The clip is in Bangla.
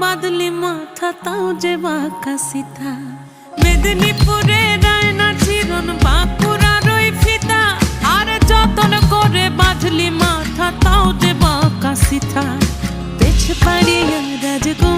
বাদলি মাথা তাও যে বাঁকা সিথা মেদিনীপুরে রায়না চিরন বাঁকুড়ার ওই ফিতা আর যতন করে বাঁধলি মাথা তাও যে বাঁকা সিথা পেছ পাড়িয়া রাজগো